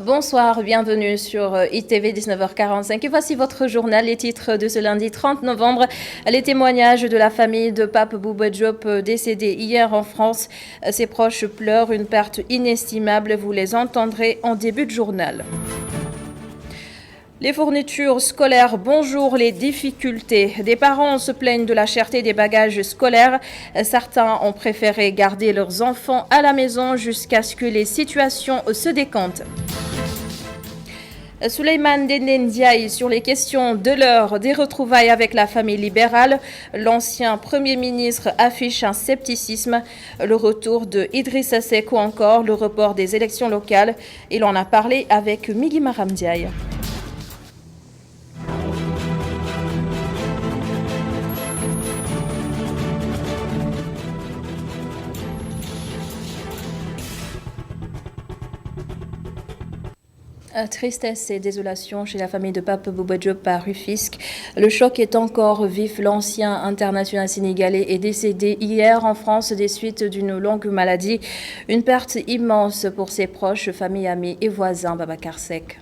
Bonsoir, bienvenue sur ITV 19h45 et voici votre journal, les titres de ce lundi 30 novembre. Les témoignages de la famille de Pape Bouba Diop décédé hier en France. Ses proches pleurent une perte inestimable, vous les entendrez en début de journal. Les fournitures scolaires, bonjour les difficultés. Des parents se plaignent de la cherté des bagages scolaires. Certains ont préféré garder leurs enfants à la maison jusqu'à ce que les situations se décantent. Souleymane Ndéné Ndiaye sur les questions de l'heure des retrouvailles avec la famille libérale. L'ancien Premier ministre affiche un scepticisme. Le retour de Idrissa Seck ou encore le report des élections locales. Il en a parlé avec Migui Maram Ndiaye. Tristesse et désolation chez la famille de Pape Bouba Diop à Rufisque. Le choc est encore vif. L'ancien international sénégalais est décédé hier en France des suites d'une longue maladie. Une perte immense pour ses proches, familles, amis et voisins. Babacar Seck.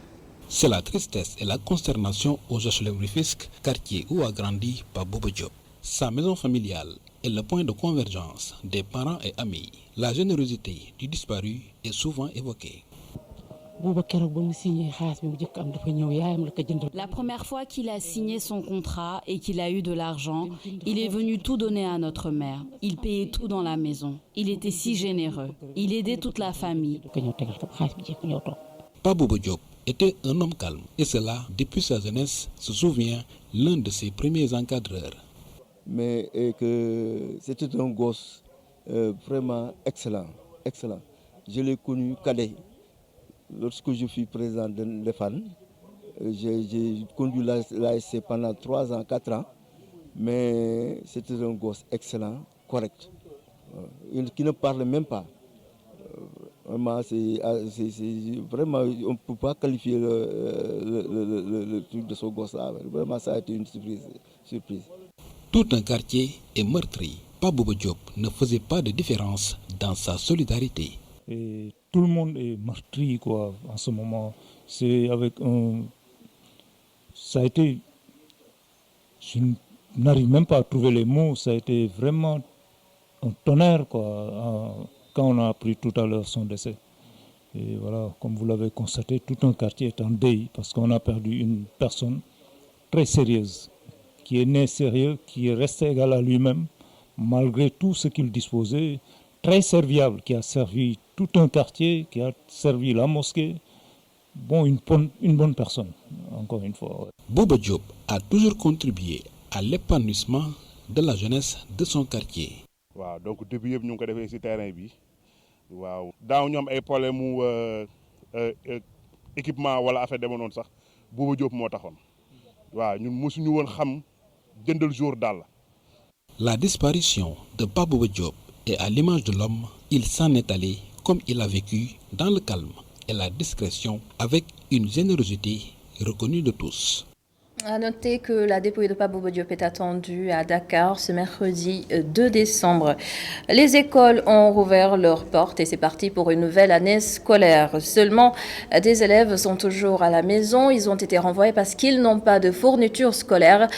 C'est la tristesse et la consternation aux HLM Rufisque, quartier où a grandi Pape Bouba Diop. Sa maison familiale est le point de convergence des parents et amis. La générosité du disparu est souvent évoquée. La première fois qu'il a signé son contrat et qu'il a eu de l'argent, il est venu tout donner à notre mère. Il payait tout dans la maison. Il était si généreux. Il aidait toute la famille. Pape Bouba Diop était un homme calme et cela, depuis sa jeunesse, se souvient l'un de ses premiers encadreurs. Mais que c'était un gosse vraiment excellent. Je l'ai connu cadet. Lorsque je fus président de l'EFAN, j'ai conduit l'ASC pendant 3 ans, 4 ans, mais c'était un gosse excellent, correct, qui ne parle même pas. Vraiment, vraiment, on ne peut pas qualifier le truc de ce gosse-là. Vraiment, ça a été une surprise. Tout un quartier est meurtri. Pape Bouba Diop ne faisait pas de différence dans sa solidarité. Et tout le monde est meurtri quoi, en ce moment. C'est avec un... Ça a été... Je n'arrive même pas à trouver les mots. Ça a été vraiment un tonnerre quoi, quand on a appris tout à l'heure son décès. Et voilà, comme vous l'avez constaté, tout un quartier est en deuil parce qu'on a perdu une personne très sérieuse, qui est né sérieux, qui est resté égal à lui-même, malgré tout ce qu'il disposait, très serviable, qui a servi tout un quartier, qui a servi la mosquée. Bon, une bonne personne, encore une fois. Ouais. Bouba Diop a toujours contribué à l'épanouissement de la jeunesse de son quartier. waaw donc depuis yëpp ñu ngi ko defee ci terrain bi waaw daaw ñoom ay problème mu équipement wala affaire deme noonu sax Bouba Diop moo taxoon waaw ñun mosuñu woon xam jëndal jour daal. La disparition de Pape Bouba Diop est à l'image de l'homme. Il s'en est allé comme il a vécu dans le calme et la discrétion avec une générosité reconnue de tous. À noter que la dépouille de Pape Bouba Diop est attendue à Dakar ce mercredi 2 décembre. Les écoles ont rouvert leurs portes et c'est parti pour une nouvelle année scolaire. Seulement, des élèves sont toujours à la maison. Ils ont été renvoyés parce qu'ils n'ont pas de fourniture scolaire.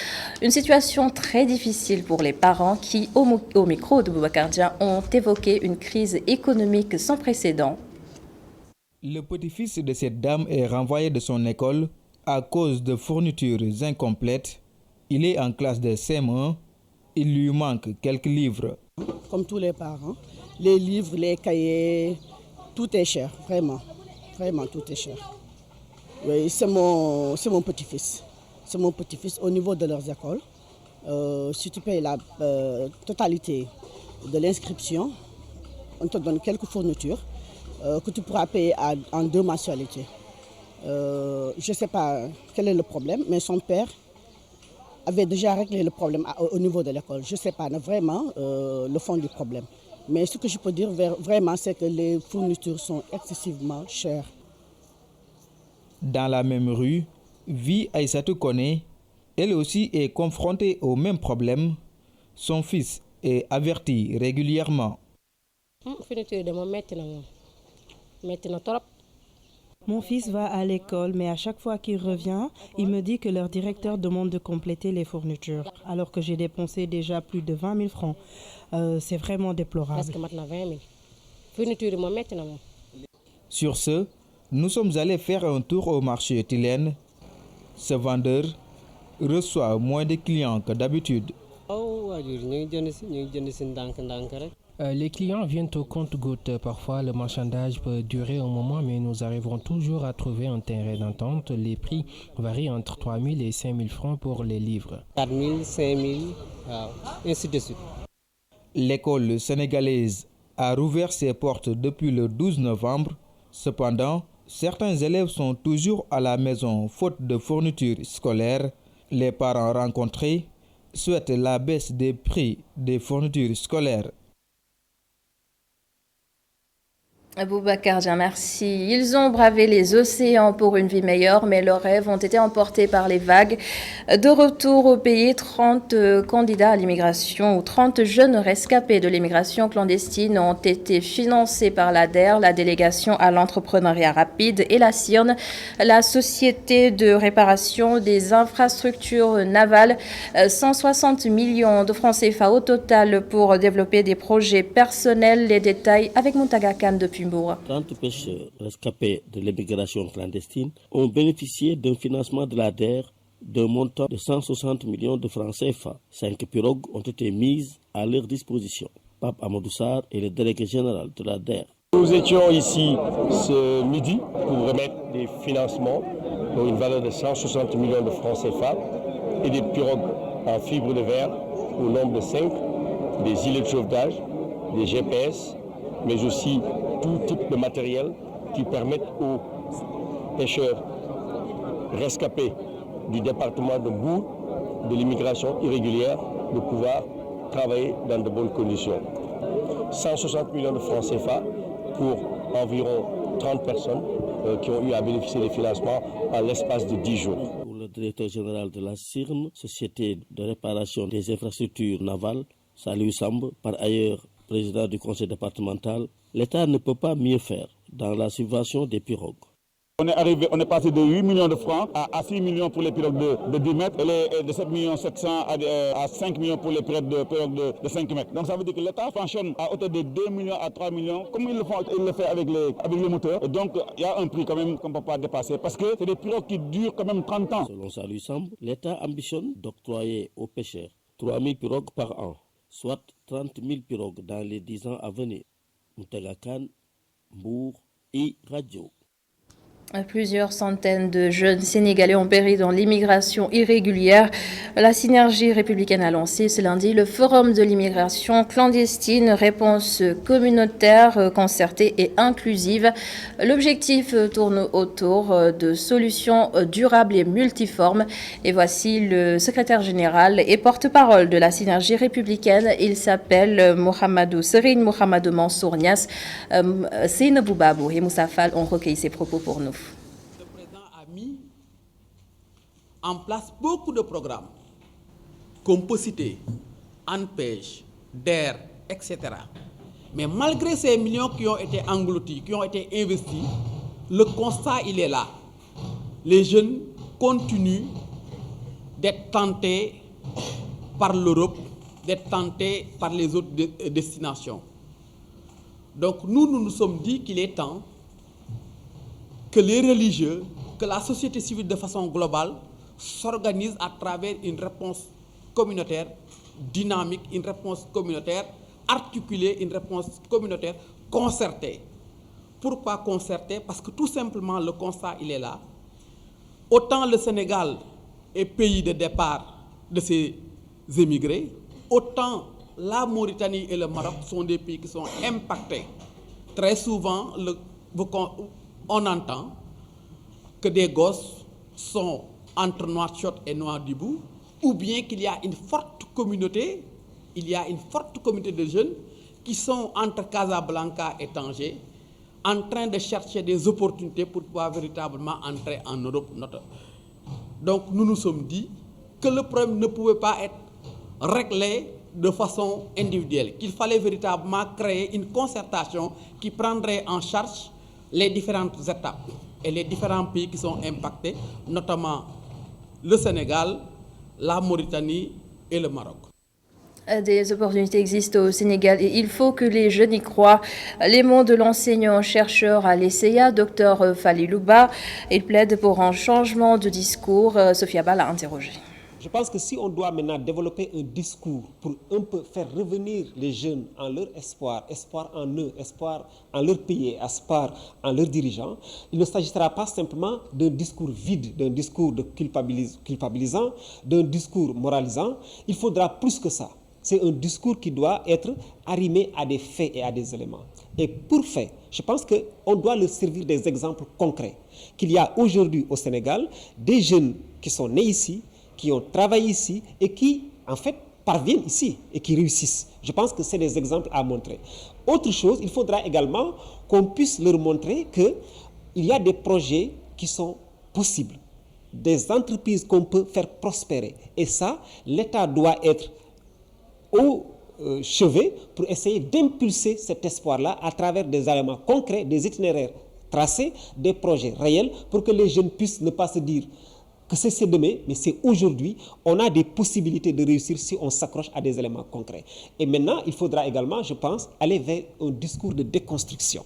Une situation très difficile pour les parents qui, au micro de Boubacar Dia, ont évoqué une crise économique sans précédent. Le petit-fils de cette dame est renvoyé de son école à cause de fournitures incomplètes. Il est en classe de CM1. Il lui manque quelques livres. Comme tous les parents, les livres, les cahiers, tout est cher, vraiment. Vraiment, tout est cher. Oui, c'est mon petit-fils. C'est mon petit-fils au niveau de leurs écoles. Si tu payes la totalité de l'inscription, on te donne quelques fournitures que tu pourras payer en 2 mensualités. Je ne sais pas quel est le problème, mais son père avait déjà réglé le problème au niveau de l'école. Je ne sais pas vraiment le fond du problème. Mais ce que je peux dire vraiment, c'est que les fournitures sont excessivement chères. Dans la même rue, vit Aïssatou Koné. Elle aussi est confrontée au même problème. Son fils est averti régulièrement. Fourniture de moom metti na trop Mon fils va à l'école, mais à chaque fois qu'il revient, il me dit que leur directeur demande de compléter les fournitures, alors que j'ai dépensé déjà plus de 20 000 francs. C'est vraiment déplorable. Sur ce, nous sommes allés faire un tour au marché Tilène. Ce vendeur reçoit moins de clients que d'habitude. Les clients viennent au compte-gouttes. Parfois, le marchandage peut durer un moment, mais nous arriverons toujours à trouver un terrain d'entente. Les prix varient entre 3 000 et 5 000 francs pour les livres. 4 000, 5 000, ainsi de suite. L'école sénégalaise a rouvert ses portes depuis le 12 novembre. Cependant, certains élèves sont toujours à la maison faute de fournitures scolaires. Les parents rencontrés souhaitent la baisse des prix des fournitures scolaires. Boubacar Dia, merci. Ils ont bravé les océans pour une vie meilleure, mais leurs rêves ont été emportés par les vagues. De retour au pays, 30 candidats à l'immigration ou 30 jeunes rescapés de l'immigration clandestine ont été financés par l'ADER, la délégation à l'entrepreneuriat rapide, et la CIRN, la société de réparation des infrastructures navales. 160 millions de francs CFA au total pour développer des projets personnels. Les détails avec Mountaga Khan depuis 30 pêcheurs rescapés de l'immigration clandestine ont bénéficié d'un financement de l'ADER d'un montant de 160 millions de francs CFA. 5 pirogues ont été mises à leur disposition. Pape Amadou Sarr est le délégué général de l'ADER. Nous étions ici ce midi pour remettre des financements pour une valeur de 160 millions de francs CFA et des pirogues en fibre de verre au nombre de 5, des gilets de sauvetage, des GPS, mais aussi tout type de matériel qui permettent aux pêcheurs rescapés du département de Mbour, de l'immigration irrégulière, de pouvoir travailler dans de bonnes conditions. 160 millions de francs CFA pour environ 30 personnes qui ont eu à bénéficier des financements en l'espace de 10 jours. Pour le directeur général de la CIRN, Société de réparation des infrastructures navales, Saliou Samb, par ailleurs président du conseil départemental, l'État ne peut pas mieux faire dans la subvention des pirogues. On est passé de 8 millions de francs à 6 millions pour les pirogues de 10 mètres et de 7 700 à 5 millions pour les pirogues de 5 mètres. Donc ça veut dire que l'État fonctionne à hauteur de 2 millions à 3 millions, comme il le fait avec les moteurs. Et donc il y a un prix quand même qu'on ne peut pas dépasser parce que c'est des pirogues qui durent quand même 30 ans. Selon Saliou Samb, l'État ambitionne d'octroyer aux pêcheurs 3 000 pirogues par an, soit 30 000 pirogues dans les 10 ans à venir. Moutaga Khan, Mbour et Radio. Plusieurs centaines de jeunes Sénégalais ont péri dans l'immigration irrégulière. La Synergie républicaine a lancé ce lundi le Forum de l'immigration clandestine, réponse communautaire, concertée et inclusive. L'objectif tourne autour de solutions durables et multiformes. Et voici le secrétaire général et porte-parole de la Synergie républicaine. Il s'appelle Serine Mohamedou Mansour Niass. Sine Boubabou et Moussa Fall ont recueilli ses propos pour nous. En place beaucoup de programmes qu'on peut citer, ANPEJ, DER, etc. Mais malgré ces millions qui ont été engloutis, qui ont été investis, le constat, il est là. Les jeunes continuent d'être tentés par l'Europe, d'être tentés par les autres destinations. Donc nous nous sommes dit qu'il est temps que les religieux, que la société civile de façon globale s'organise à travers une réponse communautaire dynamique, une réponse communautaire articulée, une réponse communautaire concertée. Pourquoi concertée? Parce que tout simplement le constat il est là. Autant le Sénégal est pays de départ de ces émigrés, autant la Mauritanie et le Maroc sont des pays qui sont impactés. Très souvent, on entend que des gosses sont entre Nouakchott et Nouadhibou, ou bien qu'il y a une forte communauté, de jeunes qui sont entre Casablanca et Tanger, en train de chercher des opportunités pour pouvoir véritablement entrer en Europe. Donc nous nous sommes dit que le problème ne pouvait pas être réglé de façon individuelle, qu'il fallait véritablement créer une concertation qui prendrait en charge les différentes étapes. et les différents pays qui sont impactés, notamment le Sénégal, la Mauritanie et le Maroc. Des opportunités existent au Sénégal et il faut que les jeunes y croient. Les mots de l'enseignant-chercheur à l'ESEA, Dr Falilouba, il plaide pour un changement de discours. Sophia Ba l'a interrogé. Je pense que si on doit maintenant développer un discours pour un peu faire revenir les jeunes en leur espoir, espoir en eux, espoir en leur pays, espoir en leurs dirigeants, il ne s'agira pas simplement d'un discours vide, d'un discours de culpabilisant, d'un discours moralisant. Il faudra plus que ça. C'est un discours qui doit être arrimé à des faits et à des éléments. Et pour fait, je pense qu'on doit leur servir des exemples concrets. Qu'il y a aujourd'hui au Sénégal des jeunes qui sont nés ici, qui ont travaillé ici et qui, en fait, parviennent ici et qui réussissent. Je pense que c'est des exemples à montrer. Autre chose, il faudra également qu'on puisse leur montrer qu'il y a des projets qui sont possibles, des entreprises qu'on peut faire prospérer. Et ça, l'État doit être au chevet pour essayer d'impulser cet espoir-là à travers des éléments concrets, des itinéraires tracés, des projets réels pour que les jeunes puissent ne pas se dire que c'est demain, mais c'est aujourd'hui. On a des possibilités de réussir si on s'accroche à des éléments concrets. Et maintenant, il faudra également, je pense, aller vers un discours de déconstruction.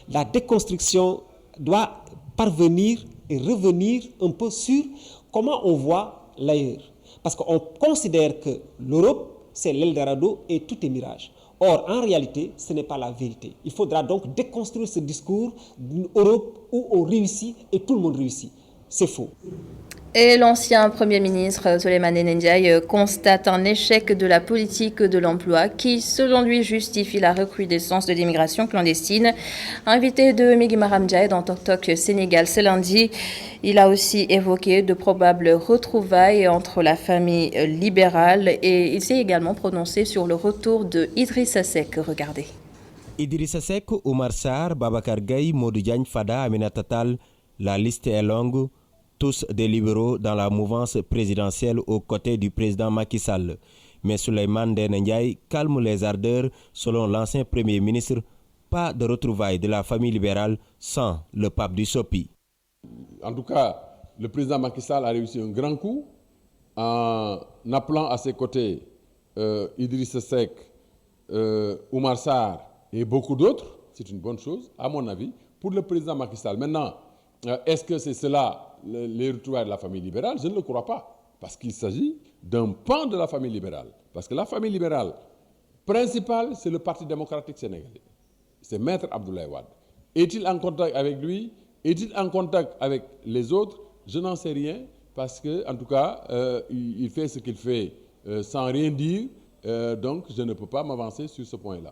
La déconstruction doit parvenir et revenir un peu sur comment on voit l'ailleurs. Parce qu'on considère que l'Europe, c'est l'Eldorado et tout est mirage. Or, en réalité, ce n'est pas la vérité. Il faudra donc déconstruire ce discours d'une Europe où on réussit et tout le monde réussit. C'est faux. Et l'ancien Premier ministre Souleymane Ndiaye constate un échec de la politique de l'emploi qui, selon lui, justifie la recrudescence de l'immigration clandestine. Invité de Migui Maram Ndiaye dans Tok Tok Sénégal ce lundi, il a aussi évoqué de probables retrouvailles entre la famille libérale et il s'est également prononcé sur le retour de Idrissa Seck. Regardez. Idrissa Seck, Oumar Sarr, Babacar Gaye, Modou Diagne Fada, Aminata Tall, la liste est longue. Tous des libéraux dans la mouvance présidentielle aux côtés du président Macky Sall. Mais Souleymane Ndéné Ndiaye calme les ardeurs. Selon l'ancien Premier ministre, pas de retrouvailles de la famille libérale sans le pape du Sopi. En tout cas, le président Macky Sall a réussi un grand coup en appelant à ses côtés Idrissa Seck, Oumar Sarr et beaucoup d'autres. C'est une bonne chose, à mon avis, pour le président Macky Sall. Maintenant, est-ce que c'est cela les retrouvailles de la famille libérale? Je ne le crois pas, parce qu'il s'agit d'un pan de la famille libérale. Parce que la famille libérale principale, c'est le Parti démocratique sénégalais. C'est Maître Abdoulaye Wade. Est-il en contact avec lui? Est-il en contact avec les autres? Je n'en sais rien, parce que, en tout cas, il fait ce qu'il fait sans rien dire, donc je ne peux pas m'avancer sur ce point-là.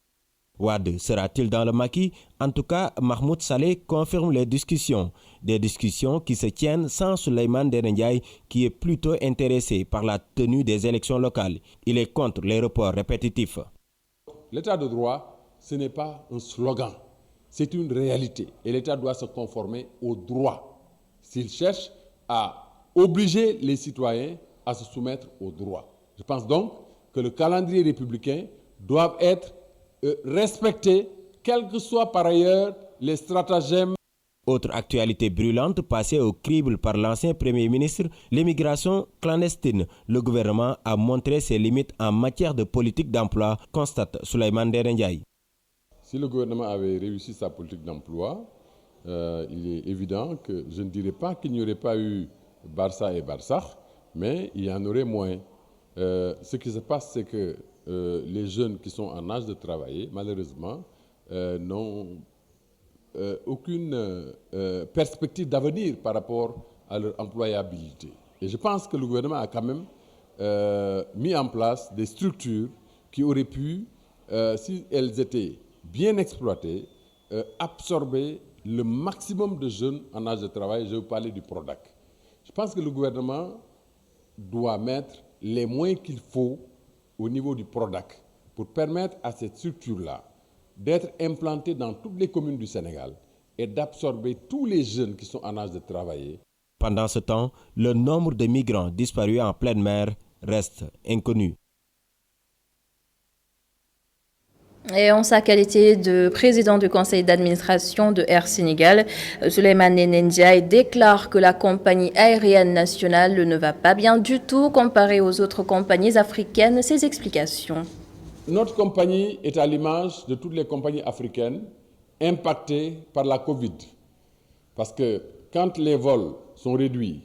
Wade sera-t-il dans le maquis? En tout cas, Mahmoud Saleh confirme les discussions. Des discussions qui se tiennent sans Souleymane Ndéné Ndiaye, qui est plutôt intéressé par la tenue des élections locales. Il est contre les reports répétitifs. L'état de droit, ce n'est pas un slogan, c'est une réalité. Et l'État doit se conformer au droit. S'il cherche à obliger les citoyens à se soumettre au droit. Je pense donc que le calendrier républicain doit être respecter, quels que soient par ailleurs les stratagèmes. Autre actualité brûlante passée au crible par l'ancien Premier ministre, l'immigration clandestine. Le gouvernement a montré ses limites en matière de politique d'emploi, constate Souleymane Ndéné Ndiaye. Si le gouvernement avait réussi sa politique d'emploi, il est évident que je ne dirais pas qu'il n'y aurait pas eu Barça et Barsakh, mais il y en aurait moins. Ce qui se passe, c'est que les jeunes qui sont en âge de travailler, malheureusement, n'ont aucune perspective d'avenir par rapport à leur employabilité. Et je pense que le gouvernement a quand même mis en place des structures qui auraient pu, si elles étaient bien exploitées, absorber le maximum de jeunes en âge de travail. Je vais vous parler du PRODAC. Je pense que le gouvernement doit mettre les moyens qu'il faut au niveau du PRODAC pour permettre à cette structure-là d'être implantée dans toutes les communes du Sénégal et d'absorber tous les jeunes qui sont en âge de travailler. Pendant ce temps, le nombre de migrants disparus en pleine mer reste inconnu. Et en sa qualité de président du conseil d'administration de Air Sénégal, Souleymane Ndéné Ndiaye déclare que la compagnie aérienne nationale ne va pas bien du tout comparée aux autres compagnies africaines. Ses explications. Notre compagnie est à l'image de toutes les compagnies africaines impactées par la Covid. Parce que quand les vols sont réduits,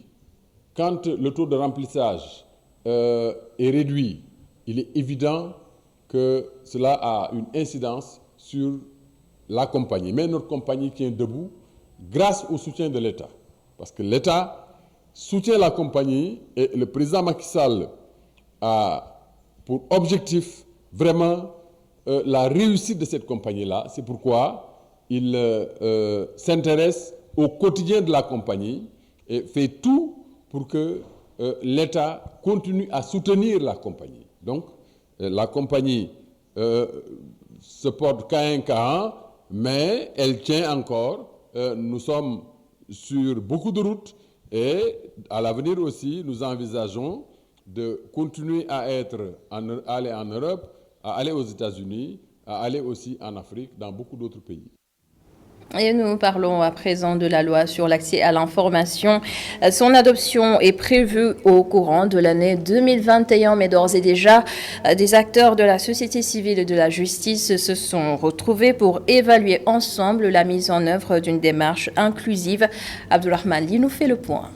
quand le taux de remplissage est réduit, il est évident que cela a une incidence sur la compagnie. Mais notre compagnie tient debout grâce au soutien de l'État. Parce que l'État soutient la compagnie et le président Macky Sall a pour objectif vraiment la réussite de cette compagnie-là. C'est pourquoi il s'intéresse au quotidien de la compagnie et fait tout pour que l'État continue à soutenir la compagnie. Donc, la compagnie se porte K1, K1, mais elle tient encore. Nous sommes sur beaucoup de routes et à l'avenir aussi, nous envisageons de continuer à aller en Europe, à aller aux États-Unis, à aller aussi en Afrique, dans beaucoup d'autres pays. Et nous parlons à présent de la loi sur l'accès à l'information. Son adoption est prévue au courant de l'année 2021, mais d'ores et déjà, des acteurs de la société civile et de la justice se sont retrouvés pour évaluer ensemble la mise en œuvre d'une démarche inclusive. Abdourahmane Ly nous fait le point.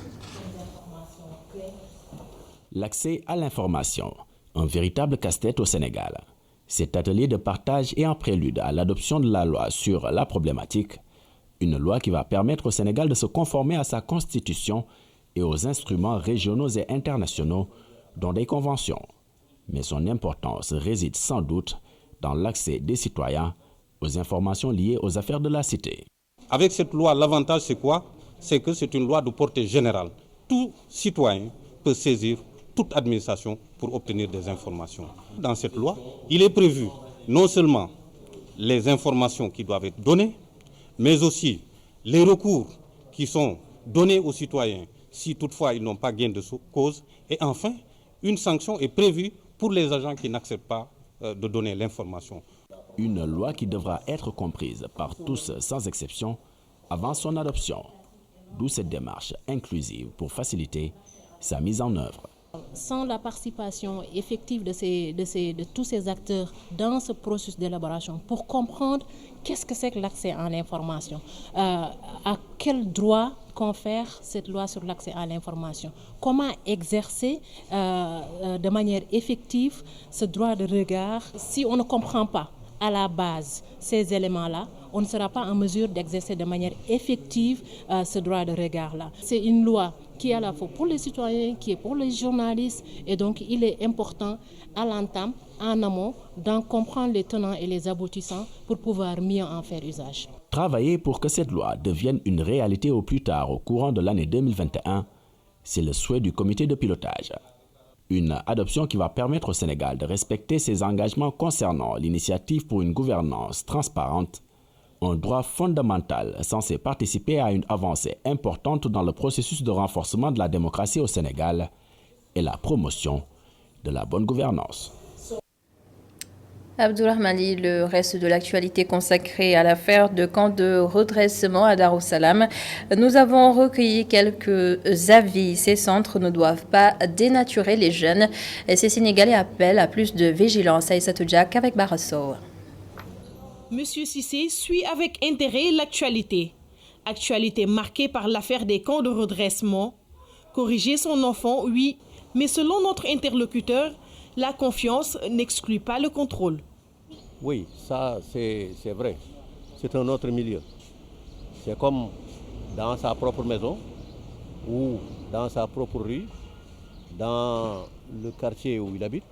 L'accès à l'information, un véritable casse-tête au Sénégal. Cet atelier de partage est un prélude à l'adoption de la loi sur la problématique, une loi qui va permettre au Sénégal de se conformer à sa constitution et aux instruments régionaux et internationaux, dont des conventions. Mais son importance réside sans doute dans l'accès des citoyens aux informations liées aux affaires de la cité. Avec cette loi, l'avantage c'est quoi? C'est que c'est une loi de portée générale. Tout citoyen peut saisir toute administration pour obtenir des informations. Dans cette loi, il est prévu non seulement les informations qui doivent être données, mais aussi les recours qui sont donnés aux citoyens si toutefois ils n'ont pas gain de cause. Et enfin, une sanction est prévue pour les agents qui n'acceptent pas de donner l'information. Une loi qui devra être comprise par tous sans exception avant son adoption. D'où cette démarche inclusive pour faciliter sa mise en œuvre. Sans la participation effective de tous ces acteurs dans ce processus d'élaboration, pour comprendre qu'est-ce que c'est que l'accès à l'information, à quel droit confère cette loi sur l'accès à l'information, comment exercer de manière effective ce droit de regard. Si on ne comprend pas à la base ces éléments-là, on ne sera pas en mesure d'exercer de manière effective ce droit de regard-là. C'est une loi qui est à la fois pour les citoyens, qui est pour les journalistes, et donc il est important à l'entame, en amont, d'en comprendre les tenants et les aboutissants pour pouvoir mieux en faire usage. Travailler pour que cette loi devienne une réalité au plus tard au courant de l'année 2021, c'est le souhait du comité de pilotage. Une adoption qui va permettre au Sénégal de respecter ses engagements concernant l'initiative pour une gouvernance transparente, un droit fondamental censé participer à une avancée importante dans le processus de renforcement de la démocratie au Sénégal et la promotion de la bonne gouvernance. Abdourahmane Ly, le reste de l'actualité consacrée à l'affaire de camp de redressement à Darussalam. Nous avons recueilli quelques avis. Ces centres ne doivent pas dénaturer les jeunes. Ces Sénégalais appellent à plus de vigilance. Aïssatou Diak avec Barasso. Monsieur Cissé suit avec intérêt l'actualité. Actualité marquée par l'affaire des camps de redressement. Corriger son enfant, oui, mais selon notre interlocuteur, la confiance n'exclut pas le contrôle. Oui, ça c'est vrai. C'est un autre milieu. C'est comme dans sa propre maison ou dans sa propre rue, dans le quartier où il habite.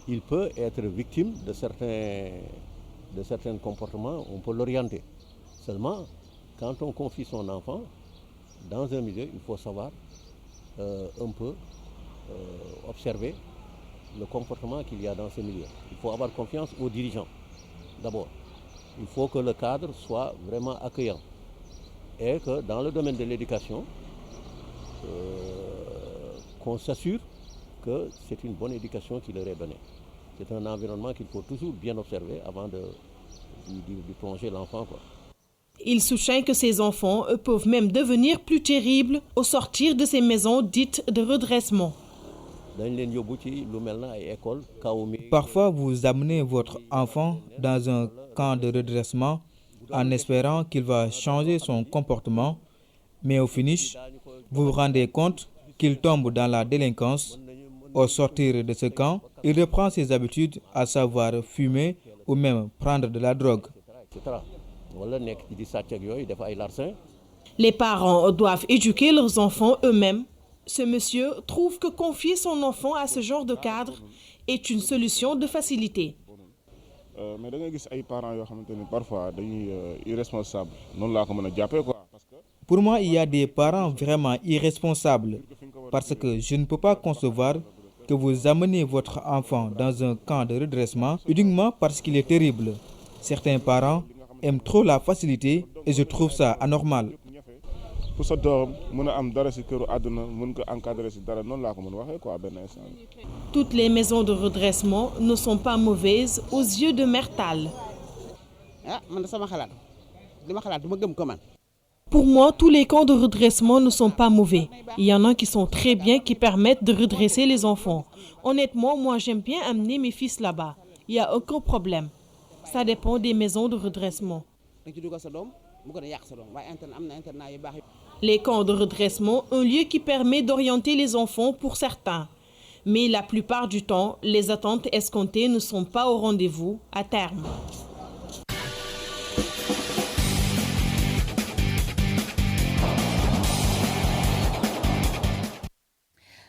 Il peut être victime de certains comportements, on peut l'orienter. Seulement, quand on confie son enfant dans un milieu, il faut savoir un peu observer le comportement qu'il y a dans ce milieu. Il faut avoir confiance aux dirigeants. D'abord, il faut que le cadre soit vraiment accueillant et que dans le domaine de l'éducation, qu'on s'assure que c'est une bonne éducation qui leur est donnée. C'est un environnement qu'il faut toujours bien observer avant de plonger l'enfant, quoi. Il soutient que ces enfants peuvent même devenir plus terribles au sortir de ces maisons dites de redressement. Parfois, vous amenez votre enfant dans un camp de redressement en espérant qu'il va changer son comportement, mais au finish, vous vous rendez compte qu'il tombe dans la délinquance. Au sortir de ce camp, il reprend ses habitudes, à savoir fumer ou même prendre de la drogue. Les parents doivent éduquer leurs enfants eux-mêmes. Ce monsieur trouve que confier son enfant à ce genre de cadre est une solution de facilité. Mais da ngay gis ay parents yoo xamante ni parfois dañuy irresponsable noonu laa ko mën a jàppee quoi. Pour moi, il y a des parents vraiment irresponsables parce que je ne peux pas concevoir que vous amenez votre enfant dans un camp de redressement uniquement parce qu'il est terrible. Certains parents aiment trop la facilité et je trouve ça anormal. Pour sa doom mën a am dara ci këru àdduna mën ko encadrer ci dara noonu laa ko mën waxee quoi benn instant. Toutes les maisons de redressement ne sont pas mauvaises aux yeux de Mère Tall. Pour moi, tous les camps de redressement ne sont pas mauvais. Il y en a qui sont très bien, qui permettent de redresser les enfants. Honnêtement, moi j'aime bien amener mes fils là-bas. Il n'y a aucun problème. Ça dépend des maisons de redressement. Les camps de redressement, un lieu qui permet d'orienter les enfants pour certains. Mais la plupart du temps, les attentes escomptées ne sont pas au rendez-vous à terme.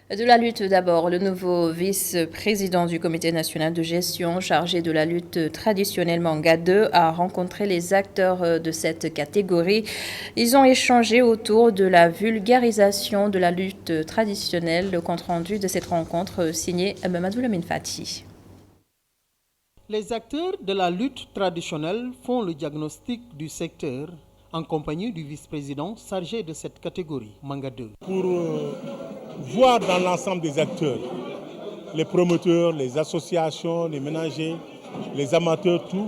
De la lutte d'abord, le nouveau vice-président du comité national de gestion chargé de la lutte traditionnelle Manga 2 a rencontré les acteurs de cette catégorie. Ils ont échangé autour de la vulgarisation de la lutte traditionnelle. Le compte-rendu de cette rencontre signé Mamadou Lamine Fati. Les acteurs de la lutte traditionnelle font le diagnostic du secteur en compagnie du vice-président chargé de cette catégorie, Manga 2. Pour voir dans l'ensemble des acteurs, les promoteurs, les associations, les ménagers, les amateurs, tout,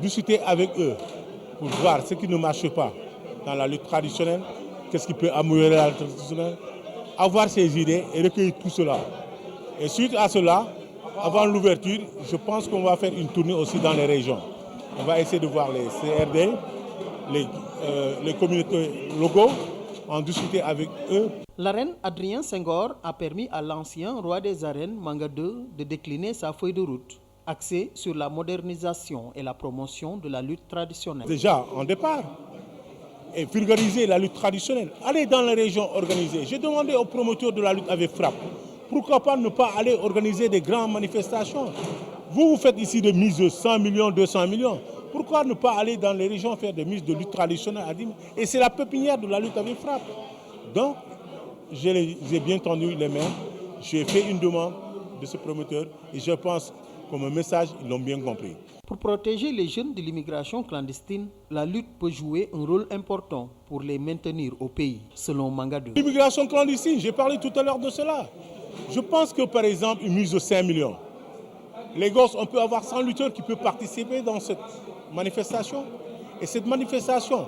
discuter avec eux pour voir ce qui ne marche pas dans la lutte traditionnelle, qu'est-ce qui peut améliorer la lutte traditionnelle, avoir ces idées et recueillir tout cela. Et suite à cela, avant l'ouverture, je pense qu'on va faire une tournée aussi dans les régions. On va essayer de voir les CRD, les communautés locaux, en discuter avec eux. L'arène Adrien Senghor a permis à l'ancien roi des arènes, Manga 2, de décliner sa feuille de route, axée sur la modernisation et la promotion de la lutte traditionnelle. Déjà, en départ, et vulgariser la lutte traditionnelle. Aller dans les régions organisées. J'ai demandé aux promoteurs de la lutte avec frappe, pourquoi pas ne pas aller organiser des grandes manifestations? Vous faites ici des mises de 100 millions, 200 millions. Pourquoi ne pas aller dans les régions faire des mises de lutte traditionnelle à 10 000? Et c'est la pépinière de la lutte avec frappe. Donc, j'ai bien tendu les mains. J'ai fait une demande de ce promoteur et je pense comme un message, ils l'ont bien compris. Pour protéger les jeunes de l'immigration clandestine, la lutte peut jouer un rôle important pour les maintenir au pays, selon Manga 2. L'immigration clandestine, j'ai parlé tout à l'heure de cela. Je pense que par exemple, une mise de 5 millions, les gosses, on peut avoir 100 lutteurs qui peuvent participer dans cette manifestation. Et cette manifestation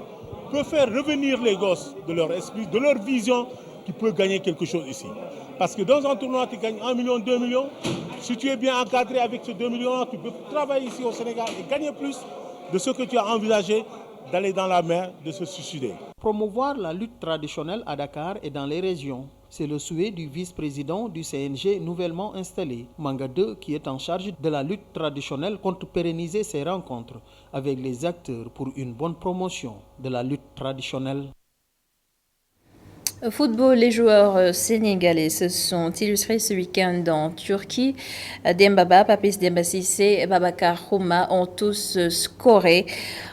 peut faire revenir les gosses de leur esprit, de leur vision, qui peut gagner quelque chose ici. Parce que dans un tournoi, tu gagnes 1 million, 2 millions. Si tu es bien encadré avec ces 2 millions, tu peux travailler ici au Sénégal et gagner plus de ce que tu as envisagé d'aller dans la mer, de se suicider. Promouvoir la lutte traditionnelle à Dakar et dans les régions, c'est le souhait du vice-président du CNG nouvellement installé, Manga 2, qui est en charge de la lutte traditionnelle, compte pérenniser ses rencontres avec les acteurs pour une bonne promotion de la lutte traditionnelle. Au football, les joueurs sénégalais se sont illustrés ce week-end en Turquie. Dembaba, Papis Demba Cissé et Babacar Xhuma ont tous scoré.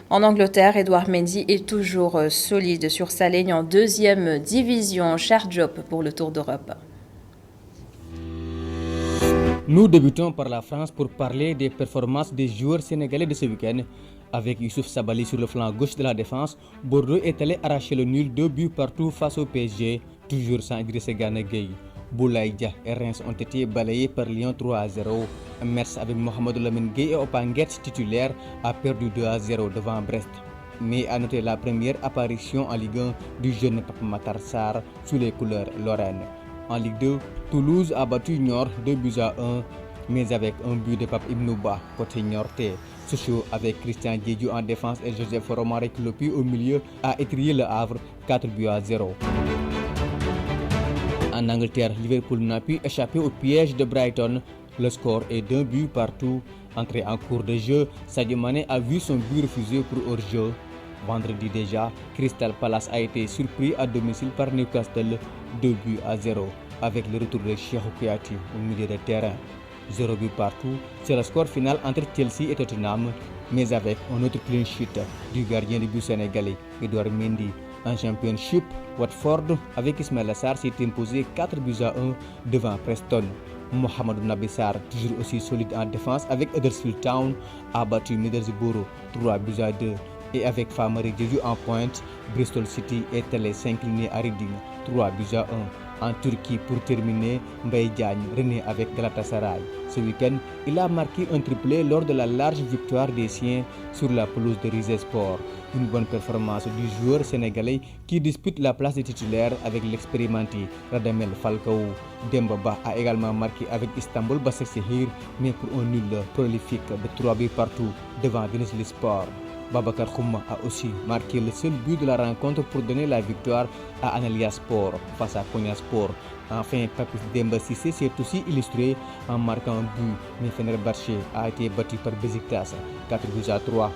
En Angleterre, Edouard Mendy est toujours solide sur sa ligne en deuxième division. Cher job pour le Tour d'Europe. Nous débutons par la France pour parler des performances des joueurs sénégalais de ce week-end. Avec Youssouf Sabaly sur le flanc gauche de la défense, Bordeaux est allé arracher le nul 2 buts partout face au PSG, toujours sans Idrissa Gana Gueye. Boulaïdia et Reims ont été balayés par Lyon 3-0. Metz avec Mohamed Lamine Gueye et Opanguet titulaire a perdu 2-0 devant Brest. Mais à noter la première apparition en Ligue 1 du jeune Pape Matar Sarr sous les couleurs lorraines. En Ligue 2, Toulouse a battu Niort 2-1, mais avec un but de Pape Ibnouba côté niortais. Sochaux avec Christian Diédhiou en défense et Joseph Romare Klopi au milieu a étrié le Havre 4-0. En Angleterre, Liverpool n'a pu échapper au piège de Brighton. Le score est d'1 but partout. Entré en cours de jeu, Sadio Mané a vu son but refusé pour hors-jeu. Vendredi déjà, Crystal Palace a été surpris à domicile par Newcastle 2-0 avec le retour de Cheikhou Kouyaté au milieu de terrain. 0 but partout, c'est le score final entre Chelsea et Tottenham, mais avec un autre clean sheet du gardien de but sénégalais, Edouard Mendy. En Championship, Watford avec Ismaïla Sarr s'est imposé 4-1 devant Preston. Mohamed Nabi Sarr, toujours aussi solide en défense avec Huddersfield Town, a battu Middlesbrough 3-2. Et avec Famara Diédhiou en pointe, Bristol City est allé s'incliner à Reading 3-1. En Turquie, pour terminer, Mbaye Diagne renaît avec Galatasaray. Ce week-end, il a marqué un triplé lors de la large victoire des siens sur la pelouse de Rizespor. Une bonne performance du joueur sénégalais qui dispute la place de titulaire avec l'expérimenté Radamel Falcao. Demba Ba a également marqué avec Istanbul Basaksehir, mais pour un nul prolifique de 3 buts partout devant Denizlispor. Babacar Khouma a aussi marqué le seul but de la rencontre pour donner la victoire à Antalya Sport face à Konya Sport. Enfin, Papis Demba Cissé s'est aussi illustré en marquant un but, mais Fenerbahçe a été battu par Beşiktaş 4-3.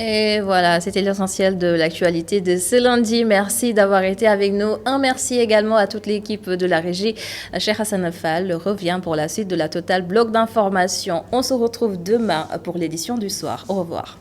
Et voilà, c'était l'essentiel de l'actualité de ce lundi. Merci d'avoir été avec nous. Un merci également à toute l'équipe de la régie. Cheikh Hassan Fall revient pour la suite de la Total Bloc d'information. On se retrouve demain pour l'édition du soir. Au revoir.